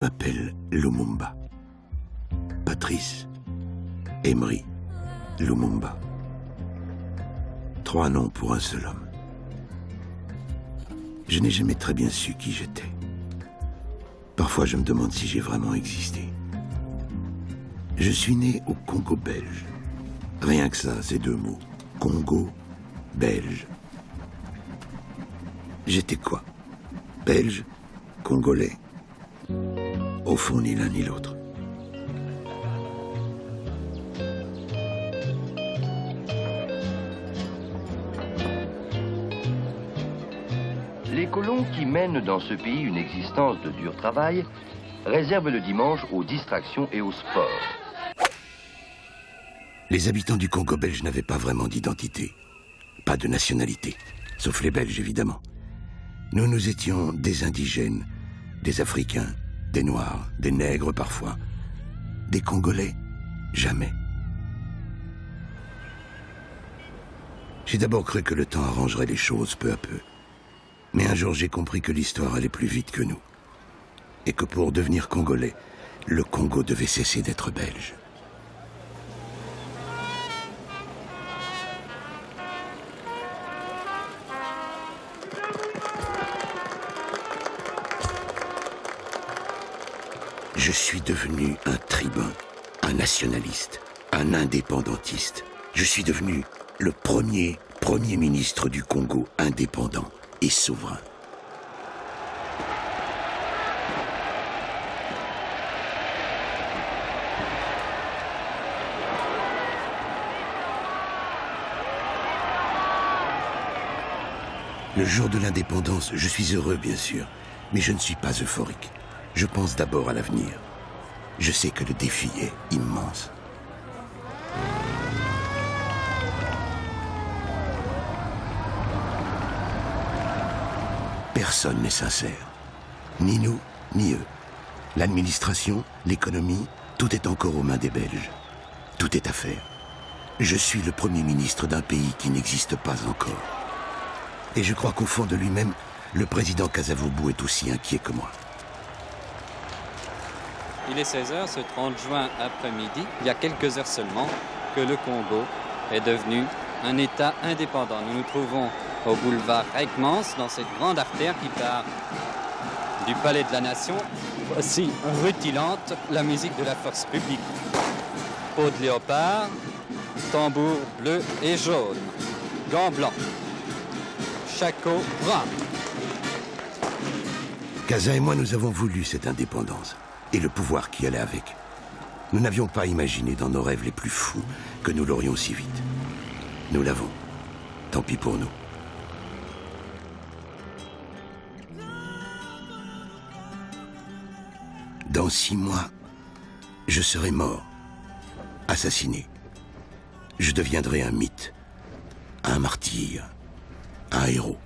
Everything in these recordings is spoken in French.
m'appelle Lumumba. Patrice Emery Lumumba. 3 noms pour un seul homme. Je n'ai jamais très bien su qui j'étais. Parfois, je me demande si j'ai vraiment existé. Je suis né au Congo belge. Rien que ça, ces 2 mots. Congo, belge. J'étais quoi? Belge? Congolais? Au fond, ni l'un ni l'autre. Les colons qui mènent dans ce pays une existence de dur travail réservent le dimanche aux distractions et au sport. Les habitants du Congo belge n'avaient pas vraiment d'identité, pas de nationalité, sauf les Belges évidemment. Nous étions des indigènes, des Africains, des Noirs, des Nègres parfois, des Congolais, jamais. J'ai d'abord cru que le temps arrangerait les choses peu à peu. Mais un jour j'ai compris que l'histoire allait plus vite que nous. Et que pour devenir Congolais, le Congo devait cesser d'être belge. Je suis devenu un tribun, un nationaliste, un indépendantiste. Je suis devenu le premier ministre du Congo indépendant et souverain. Le jour de l'indépendance, je suis heureux bien sûr, mais je ne suis pas euphorique. Je pense d'abord à l'avenir. Je sais que le défi est immense. Personne n'est sincère. Ni nous, ni eux. L'administration, l'économie, tout est encore aux mains des Belges. Tout est à faire. Je suis le Premier ministre d'un pays qui n'existe pas encore. Et je crois qu'au fond de lui-même, le président Kasavubu est aussi inquiet que moi. Il est 16h, ce 30 juin après-midi, il y a quelques heures seulement, que le Congo est devenu un État indépendant. Nous nous trouvons au boulevard Heckmans, dans cette grande artère qui part du Palais de la Nation. Voici rutilante la musique de la force publique. Peau de léopard, tambour bleu et jaune, gants blancs, shako brun. Kaza et moi, nous avons voulu cette indépendance. Et le pouvoir qui allait avec. Nous n'avions pas imaginé dans nos rêves les plus fous que nous l'aurions si vite. Nous l'avons. Tant pis pour nous. Dans 6 mois, je serai mort, assassiné. Je deviendrai un mythe, un martyr, un héros.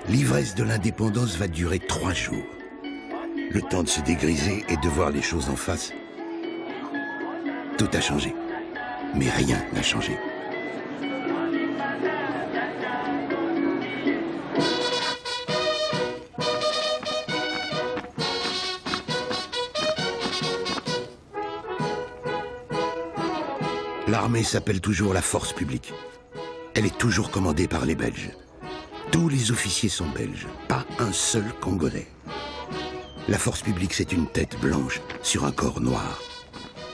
L'ivresse de l'indépendance va durer 3 jours. Le temps de se dégriser et de voir les choses en face. Tout a changé. Mais rien n'a changé. L'armée s'appelle toujours la force publique. Elle est toujours commandée par les Belges. Tous les officiers sont belges, pas un seul Congolais. La force publique, c'est une tête blanche sur un corps noir.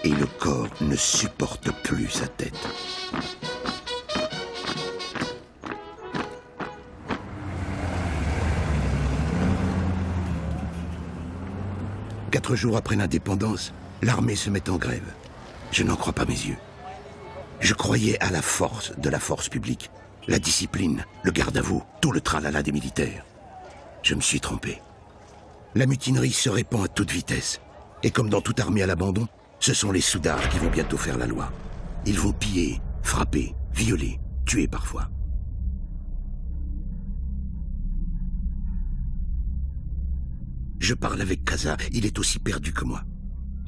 Et le corps ne supporte plus sa tête. Quatre jours après l'indépendance, l'armée se met en grève. Je n'en crois pas mes yeux. Je croyais à la force de la force publique. La discipline, le garde-à-vous, tout le tralala des militaires. Je me suis trompé. La mutinerie se répand à toute vitesse. Et comme dans toute armée à l'abandon, ce sont les soudards qui vont bientôt faire la loi. Ils vont piller, frapper, violer, tuer parfois. Je parle avec Kaza, il est aussi perdu que moi.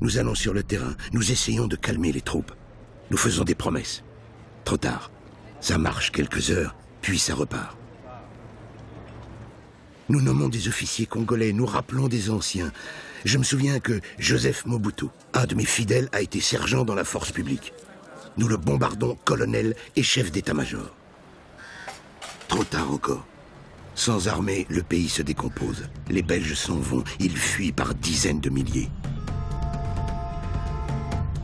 Nous allons sur le terrain, nous essayons de calmer les troupes. Nous faisons des promesses. Trop tard. Ça marche quelques heures, puis ça repart. Nous nommons des officiers congolais, nous rappelons des anciens. Je me souviens que Joseph Mobutu, un de mes fidèles, a été sergent dans la force publique. Nous le bombardons colonel et chef d'état-major. Trop tard encore. Sans armée, le pays se décompose. Les Belges s'en vont, ils fuient par dizaines de milliers.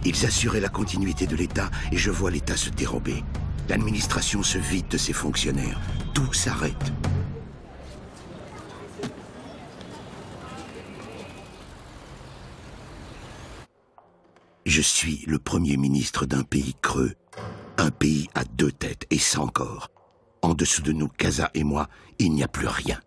Ils assuraient la continuité de l'État et je vois l'État se dérober. L'administration se vide de ses fonctionnaires. Tout s'arrête. Je suis le premier ministre d'un pays creux, un pays à deux têtes et sans corps. En dessous de nous, Kaza et moi, il n'y a plus rien.